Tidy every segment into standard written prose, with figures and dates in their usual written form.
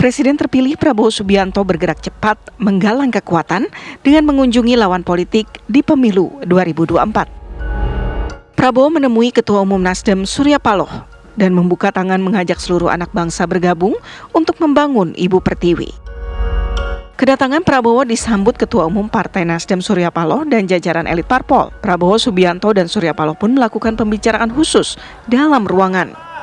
Presiden terpilih Prabowo Subianto bergerak cepat menggalang kekuatan dengan mengunjungi lawan politik di pemilu 2024. Prabowo menemui Ketua Umum Nasdem Surya Paloh dan membuka tangan mengajak seluruh anak bangsa bergabung untuk membangun Ibu Pertiwi. Kedatangan Prabowo disambut Ketua Umum Partai Nasdem Surya Paloh dan jajaran elit parpol. Prabowo Subianto dan Surya Paloh pun melakukan pembicaraan khusus dalam ruangan.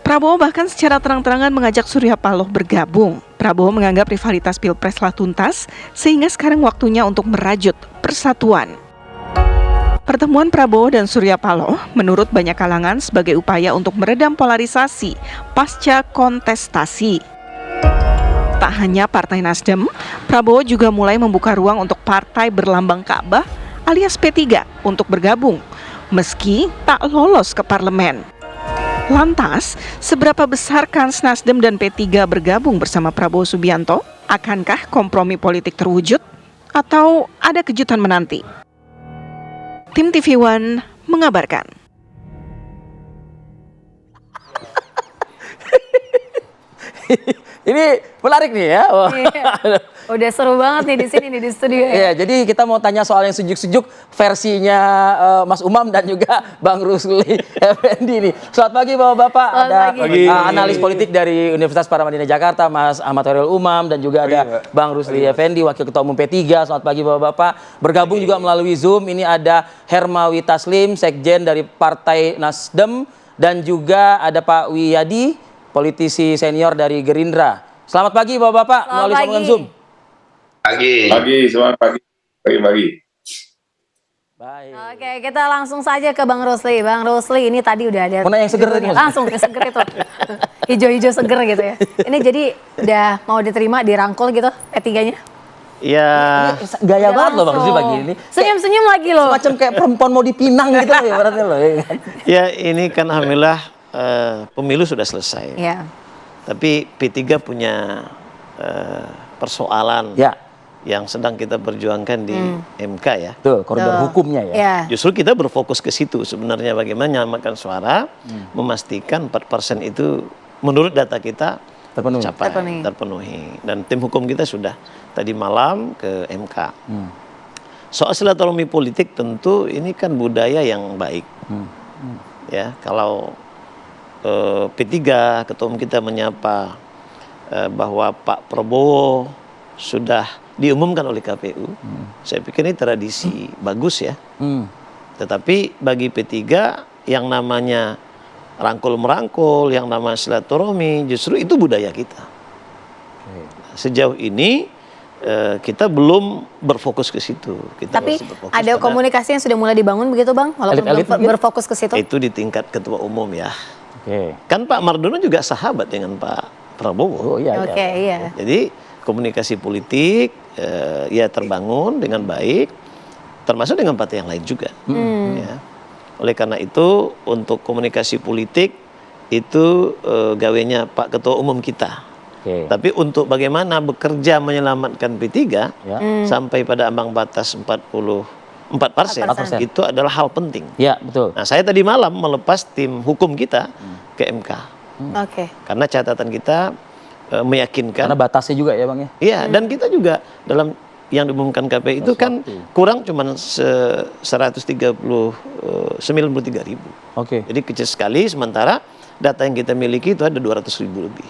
Prabowo bahkan secara terang-terangan mengajak Surya Paloh bergabung. Prabowo menganggap rivalitas Pilpres telah tuntas, sehingga sekarang waktunya untuk merajut persatuan. Pertemuan Prabowo dan Surya Paloh menurut banyak kalangan sebagai upaya untuk meredam polarisasi pasca kontestasi. Tak hanya Partai Nasdem, Prabowo juga mulai membuka ruang untuk partai berlambang Ka'bah alias P3 untuk bergabung, meski tak lolos ke parlemen. Lantas, seberapa besar kans Nasdem dan P3 bergabung bersama Prabowo Subianto? Akankah kompromi politik terwujud? Atau ada kejutan menanti? Tim TV One mengabarkan. Ini menarik nih ya. Iya. Udah seru banget nih di sini nih di studio ya. Iya, jadi kita mau tanya soal yang sejuk-sejuk versinya Mas Umam dan juga Bang Rusli Effendi nih. Selamat pagi Bapak-bapak. Ada analis politik dari Universitas Paramadina Jakarta, Mas Ahmad Khairul Umam, dan juga ada Bang Rusli Effendi, Wakil Ketua Umum P3. Selamat pagi Bapak-bapak. Bergabung juga melalui Zoom. Ini ada Hermawi Taslim, Sekjen dari Partai Nasdem, dan juga ada Pak Wiyadi, politisi senior dari Gerindra. Selamat pagi Bapak-bapak melalui sambungan Zoom. Selamat pagi. Baik. Oke, kita langsung saja ke Bang Rusli. Bang Rusli, ini tadi udah ada. Mana yang seger tadi? Langsung yang seger itu. Hijau-hijau seger gitu ya. Ini jadi udah mau diterima, dirangkul gitu P3-nya? Ya. Gaya banget loh Bang Rusli pagi ini. Senyum-senyum lagi loh. Semacam kayak perempuan mau dipinang gitu loh ya berarti loh. Ya ini kan alhamdulillah pemilu sudah selesai. Ya. Tapi P3 punya persoalan yang sedang kita perjuangkan di MK ya. Tuh, koridor hukumnya ya. Ya. Justru kita berfokus ke situ sebenarnya, bagaimana menyamakan suara, memastikan 4% itu menurut data kita terpenuhi. Dan tim hukum kita sudah tadi malam ke MK. Soal silaturahmi politik tentu ini kan budaya yang baik. Ya, kalau P3 ketua umum kita menyapa bahwa Pak Prabowo sudah diumumkan oleh KPU, saya pikir ini tradisi bagus ya. Tetapi bagi P3 yang namanya rangkul-merangkul, yang namanya silaturahmi, justru itu budaya kita. Sejauh ini kita belum berfokus ke situ. Tapi ada komunikasi yang sudah mulai dibangun begitu Bang? Walaupun belum berfokus ke situ? Itu di tingkat ketua umum ya. Kan Pak Mardiono juga sahabat dengan Pak Prabowo. Iya. Jadi komunikasi politik ya terbangun dengan baik, termasuk dengan partai yang lain juga. Ya. Oleh karena itu untuk komunikasi politik itu gawenya Pak Ketua Umum kita. Tapi untuk bagaimana bekerja menyelamatkan P3 sampai pada ambang batas 44% itu adalah hal penting. Ya, betul. Nah, saya tadi malam melepas tim hukum kita ke MK. Karena catatan kita meyakinkan. Karena batasnya juga ya Bang ya. Iya, dan kita juga dalam yang diumumkan KPI itu kan kurang cuma 193.000. Jadi kecil sekali, sementara data yang kita miliki itu ada 200.000 lebih.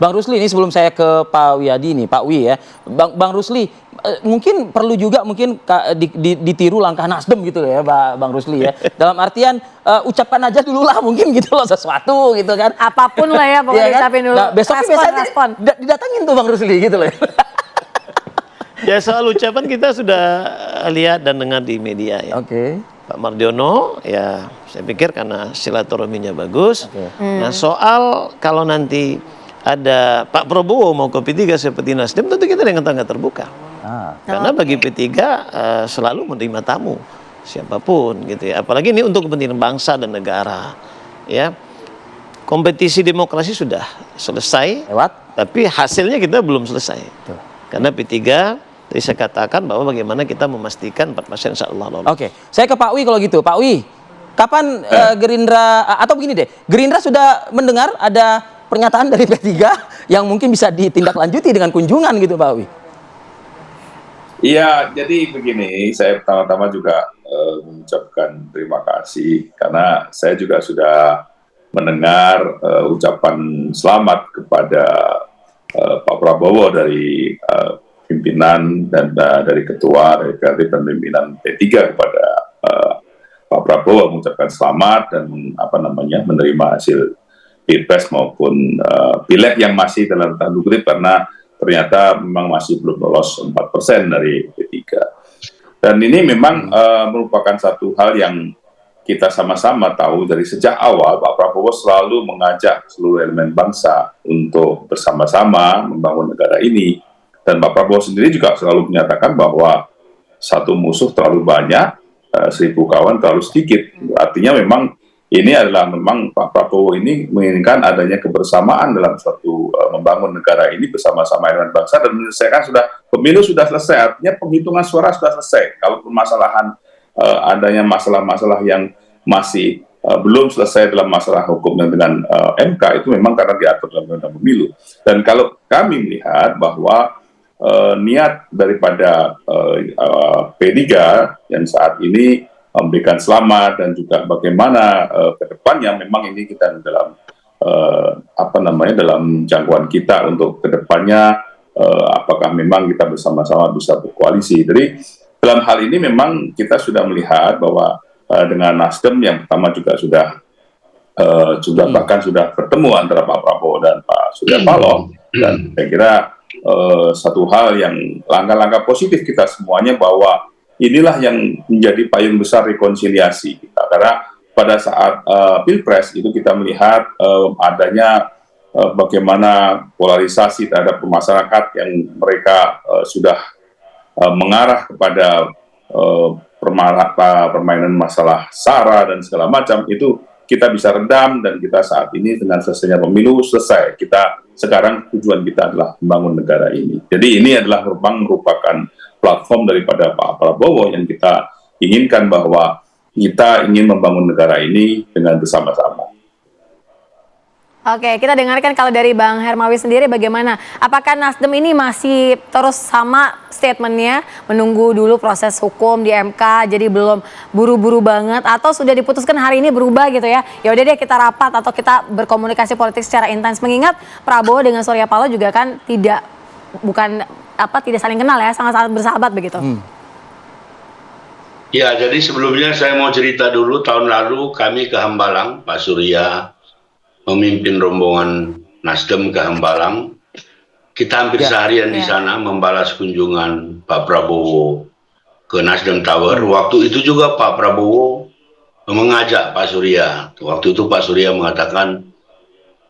Bang Rusli, ini sebelum saya ke Pak Wiyadi nih, Pak Wi ya. Bang Rusli, mungkin perlu juga ditiru langkah Nasdem gitu ya Bang Rusli ya. Dalam artian ucapkan aja dulu lah mungkin gitu loh sesuatu gitu kan. Apapun lah ya pokoknya ucapin dulu. Nah, besoknya biasanya didatangin tuh Bang Rusli gitu loh. Ya soal ucapan kita sudah lihat dan dengar di media ya. Pak Mardiono ya saya pikir karena silaturahminya bagus. Nah soal kalau nanti ada Pak Prabowo mau ke P3 seperti Nasdem, tentu kita dengan tangan terbuka. Karena bagi P3 selalu menerima tamu siapapun gitu ya. Apalagi ini untuk kepentingan bangsa dan negara. Ya. Kompetisi demokrasi sudah selesai, tapi hasilnya kita belum selesai. Karena P3 tadi saya katakan bahwa bagaimana kita memastikan 4% insya Allah lolos. Saya ke Pak Wi kalau gitu. Pak Wi, kapan Gerindra, atau begini deh, Gerindra sudah mendengar ada pernyataan dari P3 yang mungkin bisa ditindaklanjuti dengan kunjungan gitu Pak Awi. Iya, jadi begini, saya pertama-tama juga mengucapkan terima kasih karena saya juga sudah mendengar ucapan selamat kepada Pak Prabowo dari pimpinan dan dari ketua dari pimpinan P3 kepada Pak Prabowo mengucapkan selamat dan menerima hasil Pilpres maupun pileg yang masih dalam tanda kutip karena ternyata memang masih belum lolos 4% dari P3. Dan ini memang merupakan satu hal yang kita sama-sama tahu dari sejak awal Pak Prabowo selalu mengajak seluruh elemen bangsa untuk bersama-sama membangun negara ini. Dan Pak Prabowo sendiri juga selalu menyatakan bahwa satu musuh terlalu banyak, 1000 kawan terlalu sedikit. Artinya memang ini adalah memang Pak Prabowo ini menginginkan adanya kebersamaan dalam suatu membangun negara ini bersama-sama elemen bangsa dan menyelesaikan pemilu sudah selesai, artinya penghitungan suara sudah selesai. Kalau permasalahan adanya masalah-masalah yang masih belum selesai dalam masalah hukum dengan MK itu memang karena diatur dalam undang-undang pemilu. Dan kalau kami melihat bahwa niat daripada P3 yang saat ini memberikan selamat dan juga bagaimana ke depannya memang ini kita dalam dalam jangkauan kita untuk ke depannya apakah memang kita bersama-sama bisa berkoalisi. Jadi dalam hal ini memang kita sudah melihat bahwa dengan Nasdem yang pertama juga sudah bahkan sudah bertemu antara Pak Prabowo dan Pak Surya Paloh dan saya kira satu hal yang langkah-langkah positif kita semuanya bahwa inilah yang menjadi payung besar rekonsiliasi kita karena pada saat Pilpres itu kita melihat adanya bagaimana polarisasi terhadap masyarakat yang mereka sudah mengarah kepada permainan masalah SARA dan segala macam itu kita bisa redam dan kita saat ini dengan selesainya pemilu selesai. Kita sekarang tujuan kita adalah membangun negara ini. Jadi ini adalah merupakan platform daripada Pak Prabowo yang kita inginkan bahwa kita ingin membangun negara ini dengan bersama-sama. Oke, kita dengarkan kalau dari Bang Hermawi sendiri bagaimana? Apakah Nasdem ini masih terus sama statementnya, menunggu dulu proses hukum di MK, jadi belum buru-buru banget, atau sudah diputuskan hari ini berubah gitu ya? Ya udah deh kita rapat atau kita berkomunikasi politik secara intens, mengingat Prabowo dengan Surya Paloh juga kan tidak saling kenal ya, sangat-sangat bersahabat begitu. Ya, jadi sebelumnya saya mau cerita dulu tahun lalu kami ke Hambalang, Pak Surya memimpin rombongan Nasdem ke Hambalang. Kita hampir seharian di sana membalas kunjungan Pak Prabowo ke Nasdem Tower. Waktu itu juga Pak Prabowo mengajak Pak Surya. Waktu itu Pak Surya mengatakan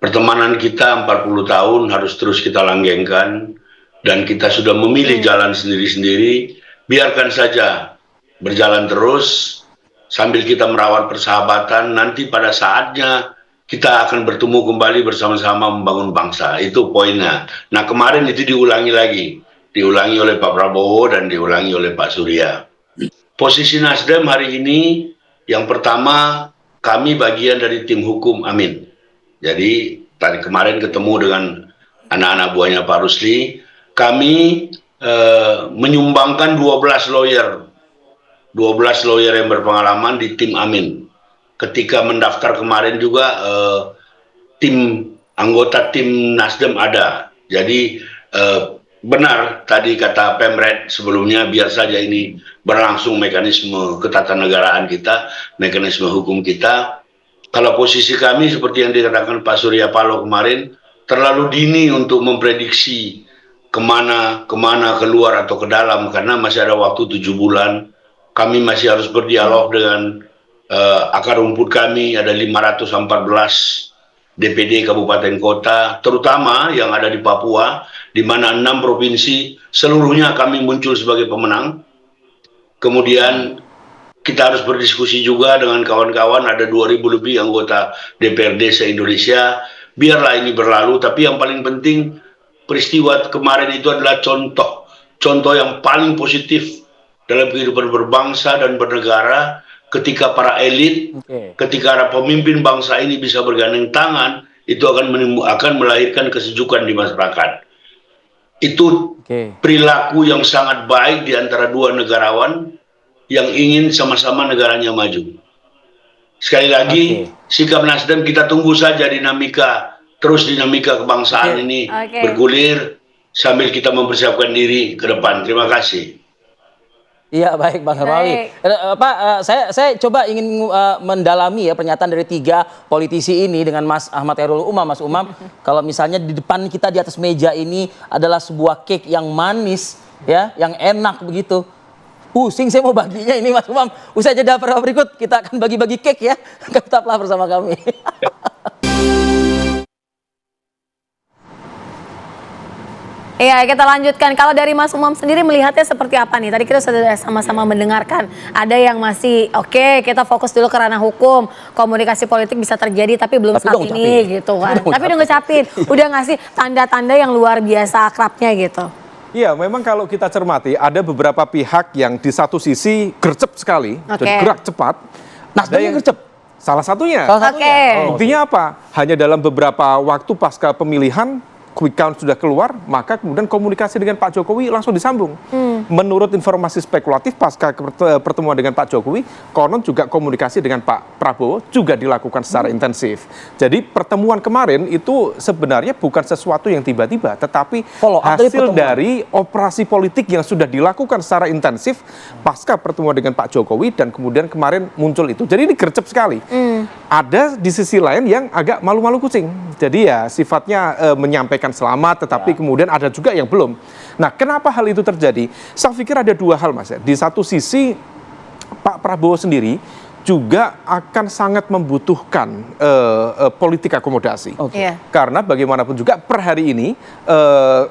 pertemanan kita 40 tahun harus terus kita langgengkan dan kita sudah memilih jalan sendiri-sendiri. Biarkan saja berjalan terus sambil kita merawat persahabatan. Nanti pada saatnya kita akan bertemu kembali bersama-sama membangun bangsa. Itu poinnya. Nah kemarin itu diulangi lagi. Diulangi oleh Pak Prabowo dan diulangi oleh Pak Surya. Posisi Nasdem hari ini, yang pertama kami bagian dari tim hukum Amin. Jadi tadi kemarin ketemu dengan anak-anak buahnya Pak Rusli. Kami menyumbangkan 12 lawyer yang berpengalaman di tim Amin. Ketika mendaftar kemarin juga anggota tim Nasdem ada. Jadi benar tadi kata Pemret sebelumnya, biar saja ini berlangsung mekanisme ketatanegaraan kita, mekanisme hukum kita. Kalau posisi kami seperti yang dikatakan Pak Surya Paloh kemarin, terlalu dini untuk memprediksi kemana keluar atau ke dalam, karena masih ada waktu 7 bulan. Kami masih harus berdialog dengan akar rumput kami, ada 514 DPD kabupaten kota, terutama yang ada di Papua, di mana 6 provinsi seluruhnya kami muncul sebagai pemenang. Kemudian kita harus berdiskusi juga dengan kawan-kawan, ada 2.000 lebih anggota DPRD se-Indonesia. Biarlah ini berlalu, tapi yang paling penting peristiwa kemarin itu adalah contoh yang paling positif dalam kehidupan berbangsa dan bernegara. Ketika para elit, ketika para pemimpin bangsa ini bisa bergandeng tangan, itu akan melahirkan kesejukan di masyarakat. Itu perilaku yang sangat baik di antara dua negarawan yang ingin sama-sama negaranya maju. Sekali lagi, sikap Nasdem kita tunggu saja dinamika kebangsaan ini bergulir sambil kita mempersiapkan diri ke depan. Terima kasih. Iya, baik Bang Hermawi. Pak, saya coba ingin mendalami ya pernyataan dari 3 politisi ini dengan Mas Ahmad Khairul Umam. Mas Umam, kalau misalnya di depan kita di atas meja ini adalah sebuah cake yang manis, ya, yang enak begitu. Pusing saya mau baginya ini Mas Umam. Usai jeda berikut kita akan bagi-bagi cake ya. Tetaplah bersama kami. Iya, kita lanjutkan. Kalau dari Mas Umam sendiri melihatnya seperti apa nih? Tadi kita sudah sama-sama mendengarkan. Ada yang masih oke, kita fokus dulu ke ranah hukum. Komunikasi politik bisa terjadi tapi belum saat ini gitu kan. Tapi udah ngucapin, udah ngasih tanda-tanda yang luar biasa akrabnya gitu. Iya, memang kalau kita cermati ada beberapa pihak yang di satu sisi gercep sekali, jadi gerak cepat. Ada yang gercep. Salah satunya. Buktinya apa? Hanya dalam beberapa waktu pasca pemilihan, quick count sudah keluar, maka kemudian komunikasi dengan Pak Jokowi langsung disambung. Menurut informasi spekulatif pasca pertemuan dengan Pak Jokowi, konon juga komunikasi dengan Pak Prabowo juga dilakukan secara intensif. Jadi pertemuan kemarin itu sebenarnya bukan sesuatu yang tiba-tiba, tetapi hasil dari operasi politik yang sudah dilakukan secara intensif pasca pertemuan dengan Pak Jokowi dan kemudian kemarin muncul itu. Jadi ini gercep sekali. Ada di sisi lain yang agak malu-malu kucing. Jadi ya sifatnya menyampaikan selamat, tetapi kemudian ada juga yang belum. Nah, kenapa hal itu terjadi? Saya pikir ada 2 hal, Mas. Di satu sisi, Pak Prabowo sendiri juga akan sangat membutuhkan politik akomodasi. Karena bagaimanapun juga per hari ini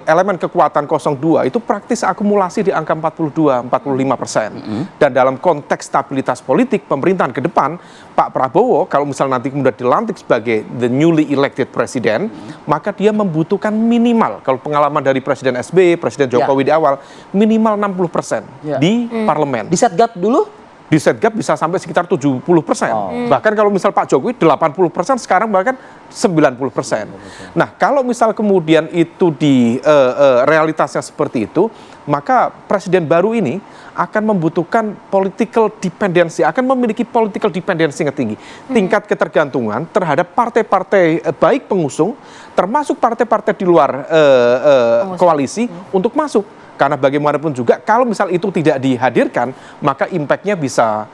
elemen kekuatan 02 itu praktis akumulasi di angka 42-45%. Dan dalam konteks stabilitas politik pemerintahan ke depan, Pak Prabowo kalau misalnya nanti kemudian dilantik sebagai the newly elected president, maka dia membutuhkan minimal, kalau pengalaman dari Presiden SBY, Presiden Jokowi di awal, minimal 60% di parlemen. Di setgap dulu? Di setgap bisa sampai sekitar 70%. Bahkan kalau misal Pak Jokowi 80%, sekarang bahkan 90%. Nah, kalau misal kemudian itu di realitasnya seperti itu, maka presiden baru ini akan membutuhkan political dependency, akan memiliki political dependency yang tinggi. Tingkat ketergantungan terhadap partai-partai baik pengusung, termasuk partai-partai di luar koalisi untuk masuk. Karena bagaimanapun juga kalau misal itu tidak dihadirkan, maka impact-nya bisa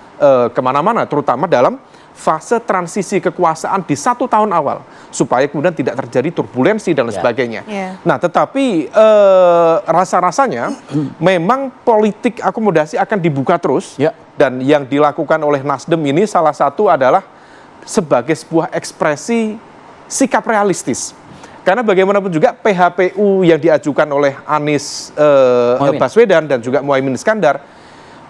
kemana-mana, terutama dalam fase transisi kekuasaan di 1 tahun awal, supaya kemudian tidak terjadi turbulensi dan lain sebagainya. Nah, tetapi rasa-rasanya memang politik akomodasi akan dibuka terus, dan yang dilakukan oleh Nasdem ini salah satu adalah sebagai sebuah ekspresi sikap realistis. Karena bagaimanapun juga PHPU yang diajukan oleh Anies Baswedan dan juga Muhaimin Iskandar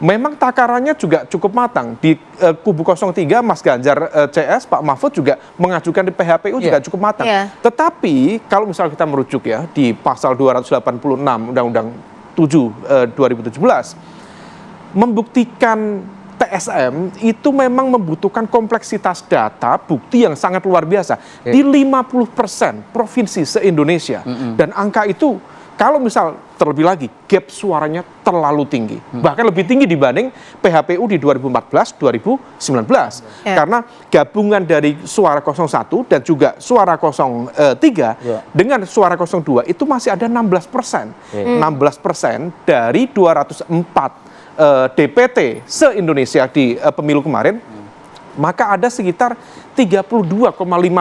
memang takarannya juga cukup matang. Di kubu 03 Mas Ganjar CS, Pak Mahfud juga mengajukan di PHPU juga cukup matang. Tetapi kalau misalnya kita merujuk ya di pasal 286 Undang-Undang 7 2017 membuktikan TSM itu memang membutuhkan kompleksitas data, bukti yang sangat luar biasa. Di 50% provinsi se-Indonesia. Dan angka itu, kalau misal terlebih lagi, gap suaranya terlalu tinggi. Bahkan lebih tinggi dibanding PHPU di 2014-2019. Karena gabungan dari suara 01 dan juga suara 03 dengan suara 02 itu masih ada 16%. 16% dari 204 DPT se-Indonesia di pemilu kemarin, maka ada sekitar 32,5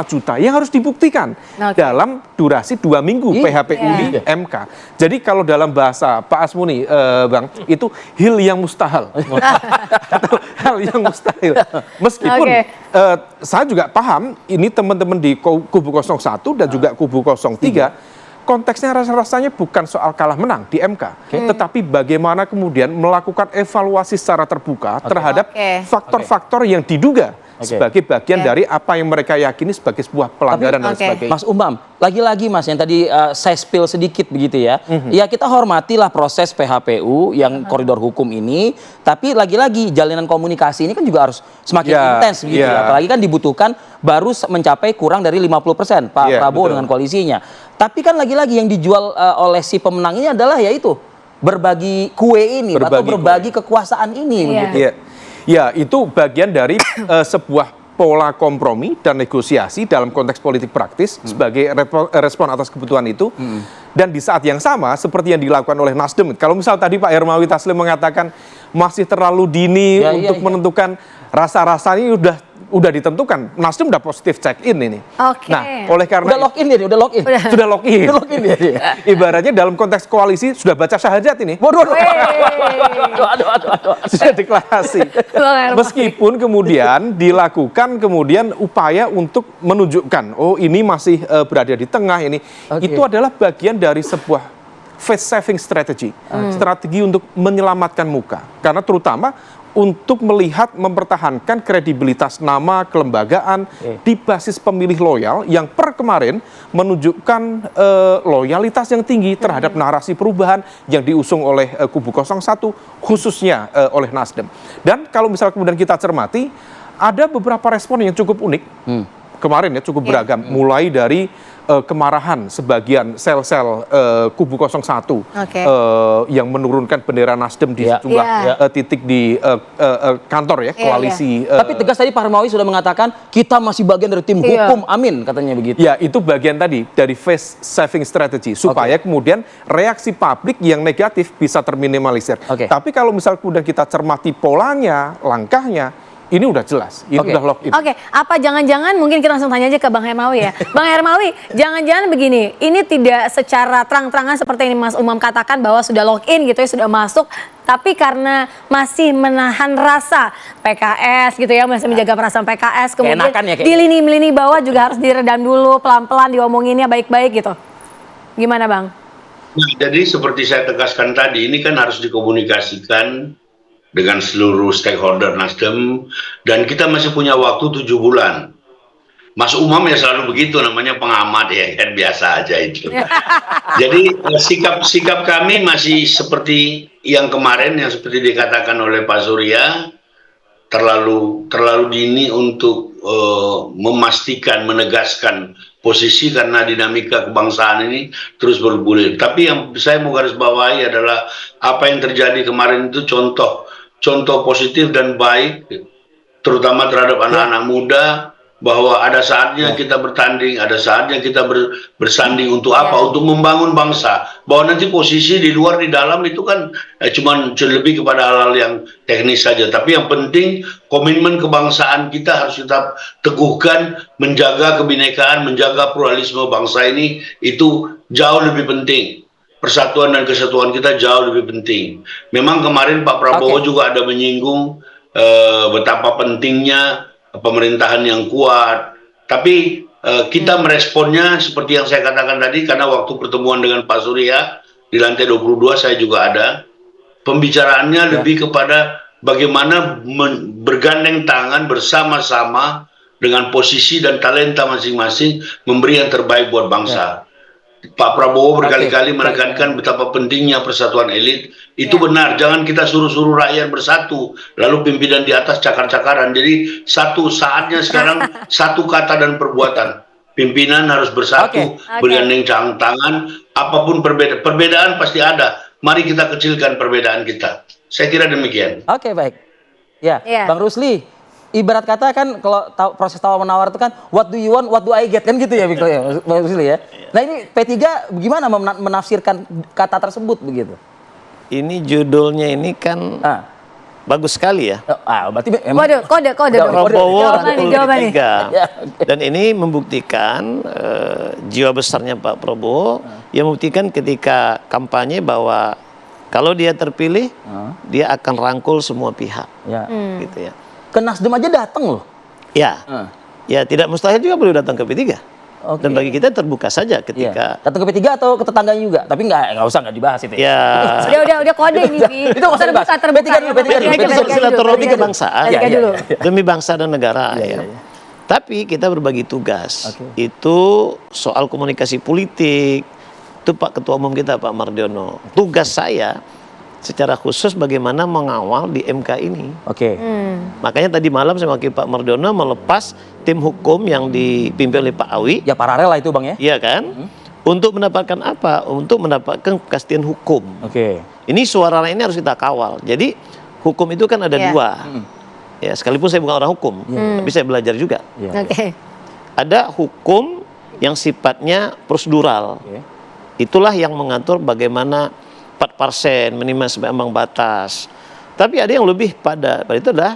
juta yang harus dibuktikan dalam durasi 2 minggu PHPU di MK. Jadi kalau dalam bahasa Pak Asmuni, Bang, itu hil yang mustahil. Atau hal yang mustahil. Meskipun saya juga paham, ini teman-teman di kubu 01 dan juga kubu 03, konteksnya rasanya bukan soal kalah menang di MK, tetapi bagaimana kemudian melakukan evaluasi secara terbuka terhadap faktor-faktor yang diduga sebagai bagian dari apa yang mereka yakini sebagai sebuah pelanggaran dan sebagainya. Mas Umam, lagi-lagi Mas yang tadi saya spill sedikit begitu ya. Ya kita hormatilah proses PHPU yang koridor hukum ini, tapi lagi-lagi jalinan komunikasi ini kan juga harus semakin intens begitu ya. Apalagi kan dibutuhkan baru mencapai kurang dari 50% Pak Prabowo dengan koalisinya. Tapi kan lagi-lagi yang dijual oleh si pemenang ini adalah yaitu berbagi kue ini atau berbagi kekuasaan ini begitu. Ya, itu bagian dari sebuah pola kompromi dan negosiasi dalam konteks politik praktis sebagai respon atas kebutuhan itu. Dan di saat yang sama, seperti yang dilakukan oleh Nasdem, kalau misal tadi Pak Hermawi Taslim mengatakan masih terlalu dini untuk menentukan rasa-rasa ini udah ditentukan, Nasdem udah positif check in ini. Nah, oleh karena udah login dia, udah login. Sudah login. Udah login dia. Ibaratnya dalam konteks koalisi sudah baca syahadat ini. Waduh. Sudah deklarasi. Meskipun kemudian dilakukan upaya untuk menunjukkan ini masih berada di tengah ini. Itu adalah bagian dari sebuah face saving strategy. Strategi untuk menyelamatkan muka. Karena terutama untuk melihat mempertahankan kredibilitas nama kelembagaan di basis pemilih loyal yang per kemarin menunjukkan loyalitas yang tinggi terhadap narasi perubahan yang diusung oleh kubu 01 khususnya oleh Nasdem. Dan kalau misalnya kemudian kita cermati ada beberapa respon yang cukup unik kemarin ya, cukup beragam, mulai dari kemarahan sebagian sel-sel kubu 01 yang menurunkan bendera Nasdem di sejumlah titik di kantor ya koalisi. Tapi tegas tadi Pak Hermawi sudah mengatakan kita masih bagian dari tim hukum, amin katanya begitu. Ya, itu bagian tadi dari face saving strategy supaya kemudian reaksi publik yang negatif bisa terminimalisir. Tapi kalau misal kemudian kita cermati polanya, langkahnya, ini udah jelas, ini udah lock in. Apa jangan-jangan mungkin kita langsung tanya aja ke Bang Hermawi ya. Bang Hermawi, jangan-jangan begini, ini tidak secara terang-terangan seperti yang Mas Umam katakan bahwa sudah lock in gitu ya, sudah masuk, tapi karena masih menahan rasa PKS gitu ya, masih menjaga perasaan PKS, kemudian di lini-lini bawah juga harus diredam dulu, pelan-pelan diomonginnya baik-baik gitu. Gimana Bang? Nah, jadi seperti saya tegaskan tadi, ini kan harus dikomunikasikan dengan seluruh stakeholder Nasdem, dan kita masih punya waktu 7 bulan. Mas Umam ya selalu begitu, namanya pengamat ya kan, biasa aja itu. Jadi sikap kami masih seperti yang kemarin, yang seperti dikatakan oleh Pak Surya, terlalu dini untuk memastikan, menegaskan posisi karena dinamika kebangsaan ini terus bergulir. Tapi yang saya mau garis bawahi adalah apa yang terjadi kemarin itu contoh positif dan baik, terutama terhadap anak-anak muda, bahwa ada saatnya kita bertanding, ada saatnya kita bersanding untuk apa? Untuk membangun bangsa. Bahwa nanti posisi di luar di dalam itu kan cuma lebih kepada hal-hal yang teknis saja. Tapi yang penting komitmen kebangsaan kita harus tetap teguhkan, menjaga kebinekaan, menjaga pluralisme bangsa ini, itu jauh lebih penting. Persatuan dan kesatuan kita jauh lebih penting. Memang kemarin Pak Prabowo juga ada menyinggung betapa pentingnya pemerintahan yang kuat. Tapi kita meresponnya seperti yang saya katakan tadi, karena waktu pertemuan dengan Pak Surya di lantai 22 saya juga ada. Pembicaraannya lebih kepada bagaimana bergandeng tangan bersama-sama dengan posisi dan talenta masing-masing memberi yang terbaik buat bangsa. Pak Prabowo berkali-kali menekankan betapa pentingnya persatuan elit. Itu benar, jangan kita suruh-suruh rakyat bersatu, lalu pimpinan di atas cakar-cakaran. Jadi saatnya sekarang satu kata dan perbuatan. Pimpinan harus bersatu, bergandeng tangan, apapun perbedaan pasti ada. Mari kita kecilkan perbedaan kita. Saya kira demikian. Baik. Ya, Bang Rusli, ibarat kata kan kalau proses tawar-menawar itu kan what do you want, what do I get, kan gitu ya Bang Rusli ya. Nah ini P3 gimana menafsirkan kata tersebut begitu? Ini judulnya ini kan bagus sekali ya. Berarti waduh, kode Prabowo jawaban nih. Dan ini membuktikan jiwa besarnya Pak Prabowo, yang membuktikan ketika kampanye bahwa kalau dia terpilih, dia akan rangkul semua pihak. Gitu ya. Ke Nasdem aja datang loh. Ya, tidak mustahil juga beliau datang ke P3. Dan bagi kita terbuka saja ketika datang ke P3 atau ke tetangganya juga, tapi nggak usah dibahas itu. Ya. Udah kode ini, Vi. Itu nggak usah dibahas. Terbuka. P3 dulu. Silaturahmi kebangsaan dulu. demi bangsa dan negara. Ya. Tapi kita berbagi tugas. Itu soal komunikasi politik. Itu Pak Ketua Umum kita Pak Mardiono. Tugas saya secara khusus bagaimana mengawal di MK ini. Makanya tadi malam saya wakil Pak Mardiono melepas tim hukum yang dipimpin oleh Pak Awi. Ya paralel lah itu Bang ya. Iya kan? Untuk mendapatkan apa? Untuk mendapatkan kepastian hukum. Ini suara ini harus kita kawal. Jadi hukum itu kan ada dua. Ya, sekalipun saya bukan orang hukum, tapi saya belajar juga. Ada hukum yang sifatnya prosedural. Itulah yang mengatur bagaimana 4% minimal sampai ambang batas. Tapi ada yang lebih pada itu adalah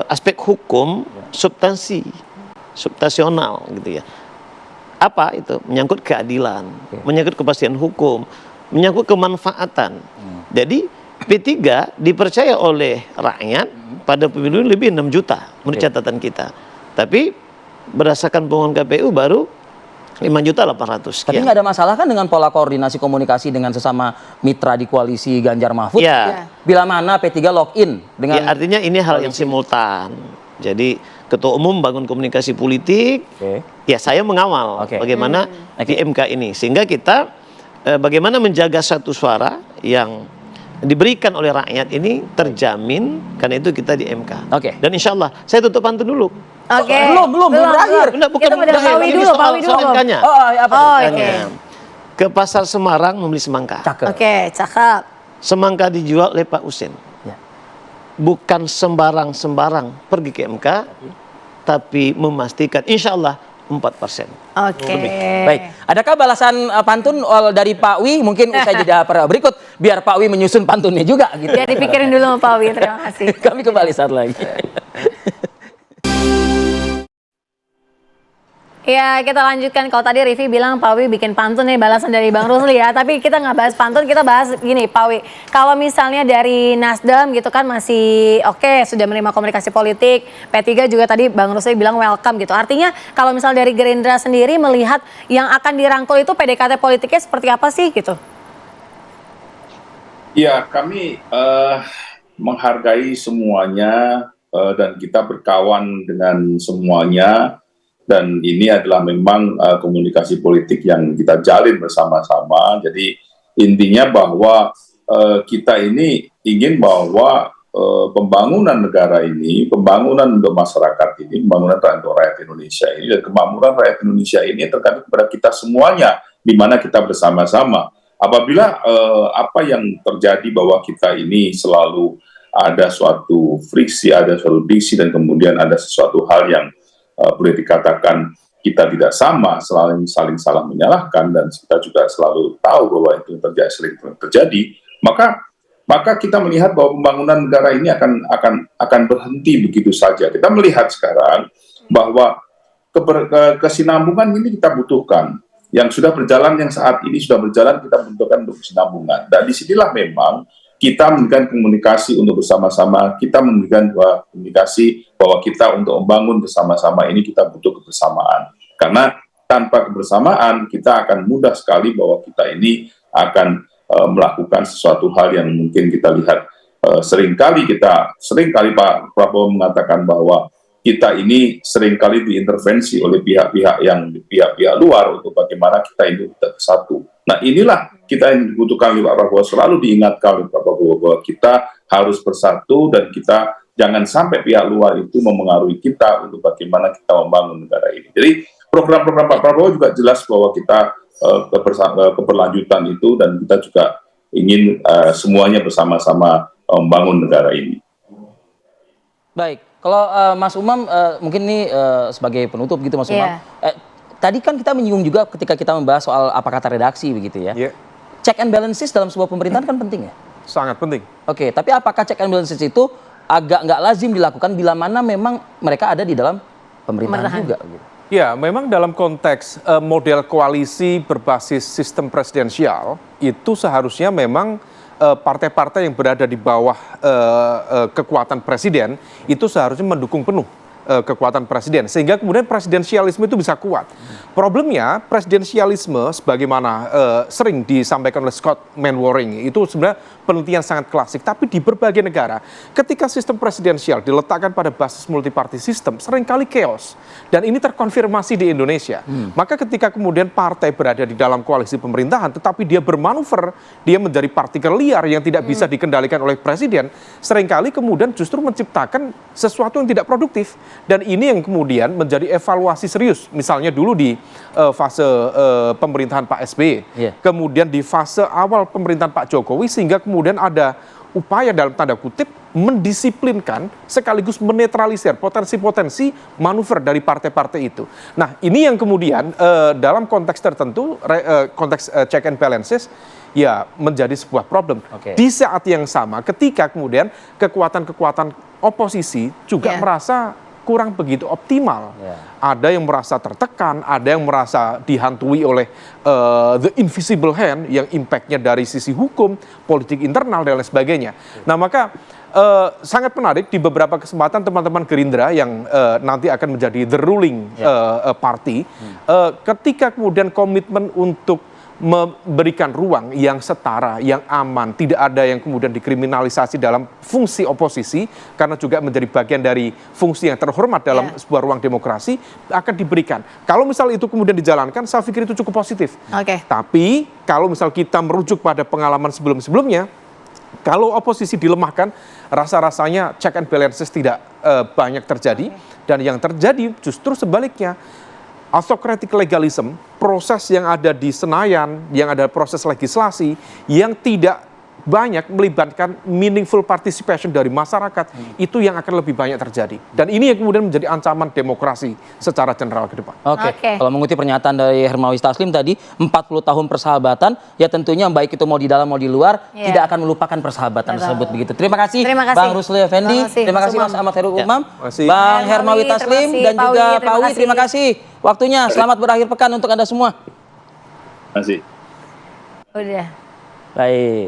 aspek hukum substansional gitu ya. Apa itu? Menyangkut keadilan, menyangkut kepastian hukum, menyangkut kemanfaatan. Jadi P3 dipercaya oleh rakyat pada pemilu lebih 6 juta menurut catatan kita. Tapi berdasarkan pengumuman KPU baru 5.800.000. Tapi nggak ada masalah kan dengan pola koordinasi komunikasi dengan sesama mitra di koalisi Ganjar Mahfud? Bila mana P3 login dengan... Ya, artinya ini hal yang simultan. Jadi Ketua Umum bangun komunikasi politik, ya saya mengawal bagaimana di MK ini. Sehingga kita bagaimana menjaga satu suara yang diberikan oleh rakyat ini terjamin, karena itu kita di MK. Dan insya Allah, saya tutup pantun dulu. Belum berakhir. Bukan berakhir. Ini soal MK-nya. Ke pasar Semarang membeli semangka. Cakep. Semangka dijual oleh Pak Usen. Bukan sembarang pergi ke MK, tapi memastikan insya Allah 4%. Baik, adakah balasan pantun dari Pak Wi? Mungkin usai jeda berikut, biar Pak Wi menyusun pantunnya juga. Gitu. Biar dipikirin dulu sama Pak Wi, terima kasih. Kami kembali saat lagi. Ya, kita lanjutkan. Kalau tadi Rivi bilang Pak Wi bikin pantun nih balasan dari Bang Rusli ya. Tapi kita nggak bahas pantun, kita bahas gini Pak Wi. Kalau misalnya dari Nasdem gitu kan masih oke, sudah menerima komunikasi politik. P3 juga tadi Bang Rusli bilang welcome gitu. Artinya kalau misalnya dari Gerindra sendiri melihat yang akan dirangkul itu PDKT politiknya seperti apa sih gitu? Ya, kami menghargai semuanya dan kita berkawan dengan semuanya. Dan ini adalah memang komunikasi politik yang kita jalin bersama-sama. Jadi intinya bahwa kita ini ingin bahwa pembangunan negara ini, pembangunan untuk masyarakat ini, pembangunan untuk rakyat Indonesia ini, dan kemakmuran rakyat Indonesia ini tergantung kepada kita semuanya, di mana kita bersama-sama. Apabila apa yang terjadi bahwa kita ini selalu ada suatu friksi, ada suatu diksi, dan kemudian ada sesuatu hal yang boleh dikatakan kita tidak sama, saling salah menyalahkan, dan kita juga selalu tahu bahwa itu sering terjadi, maka kita melihat bahwa pembangunan negara ini akan berhenti begitu saja. Kita melihat sekarang bahwa kesinambungan ini kita butuhkan. Yang sudah berjalan, yang saat ini sudah berjalan, kita butuhkan untuk kesinambungan. Dan disinilah memang kita memberikan komunikasi untuk bersama-sama, kita memberikan komunikasi bahwa kita untuk membangun bersama-sama ini kita butuh kebersamaan. Karena tanpa kebersamaan kita akan mudah sekali bahwa kita ini akan melakukan sesuatu hal yang mungkin kita lihat seringkali Pak Prabowo mengatakan bahwa kita ini seringkali diintervensi oleh pihak-pihak luar untuk bagaimana kita ini bersatu. Nah, inilah kita yang dibutuhkan oleh Pak Prabowo, selalu diingatkan oleh Pak Prabowo bahwa kita harus bersatu dan kita jangan sampai pihak luar itu memengaruhi kita untuk bagaimana kita membangun negara ini. Jadi program-program Pak Prabowo juga jelas bahwa kita keberlanjutan itu, dan kita juga ingin semuanya bersama-sama membangun negara ini. Baik, kalau Mas Umam mungkin ini sebagai penutup gitu Mas Umam. Tadi kan kita menyinggung juga ketika kita membahas soal apa kata redaksi begitu ya. Check and balances dalam sebuah pemerintahan kan penting ya? Sangat penting. Oke, tapi apakah check and balances itu agak nggak lazim dilakukan bila mana memang mereka ada di dalam pemerintahan juga? Gitu? Ya, memang dalam konteks model koalisi berbasis sistem presidensial, itu seharusnya memang partai-partai yang berada di bawah kekuatan presiden, itu seharusnya mendukung penuh kekuatan presiden, sehingga kemudian presidensialisme itu bisa kuat. Problemnya presidensialisme sebagaimana sering disampaikan oleh Scott Manwaring itu sebenarnya penelitian sangat klasik, tapi di berbagai negara ketika sistem presidensial diletakkan pada basis multiparty system seringkali chaos, dan ini terkonfirmasi di Indonesia. Maka ketika kemudian partai berada di dalam koalisi pemerintahan tetapi dia bermanuver, dia menjadi partikel liar yang tidak bisa dikendalikan oleh presiden, seringkali kemudian justru menciptakan sesuatu yang tidak produktif. Dan ini yang kemudian menjadi evaluasi serius. Misalnya dulu di fase pemerintahan Pak SBY, kemudian di fase awal pemerintahan Pak Jokowi, sehingga kemudian ada upaya dalam tanda kutip mendisiplinkan sekaligus menetralisir potensi-potensi manuver dari partai-partai itu. Nah, ini yang kemudian dalam konteks tertentu, konteks check and balances, ya menjadi sebuah problem. Di saat yang sama ketika kemudian kekuatan-kekuatan oposisi juga merasa kurang begitu optimal. Ada yang merasa tertekan, ada yang merasa dihantui oleh the invisible hand yang impactnya dari sisi hukum, politik internal, dan lain sebagainya. Nah, maka sangat menarik di beberapa kesempatan teman-teman Gerindra yang nanti akan menjadi the ruling party, ketika kemudian komitmen untuk memberikan ruang yang setara, yang aman, tidak ada yang kemudian dikriminalisasi dalam fungsi oposisi, karena juga menjadi bagian dari fungsi yang terhormat dalam sebuah ruang demokrasi, akan diberikan. Kalau misal itu kemudian dijalankan, saya pikir itu cukup positif. Tapi kalau misal kita merujuk pada pengalaman sebelum-sebelumnya, kalau oposisi dilemahkan, rasa-rasanya check and balances tidak banyak terjadi, dan yang terjadi justru sebaliknya. Autocratic legalism, proses yang ada di Senayan, yang ada proses legislasi, yang tidak banyak melibatkan meaningful participation dari masyarakat, itu yang akan lebih banyak terjadi. Dan ini yang kemudian menjadi ancaman demokrasi secara general ke depan. Kalau mengutip pernyataan dari Hermawis Taslim tadi, 40 tahun persahabatan, ya tentunya baik itu mau di dalam mau di luar, tidak akan melupakan persahabatan tersebut begitu. Terima kasih Bang Rusli Effendi, terima kasih Mas Ahmad Heru Umam, Bang Hermawi Taslim, dan juga Pak Wi, terima kasih waktunya. Selamat berakhir pekan untuk Anda semua. Terima kasih. Udah. Baik.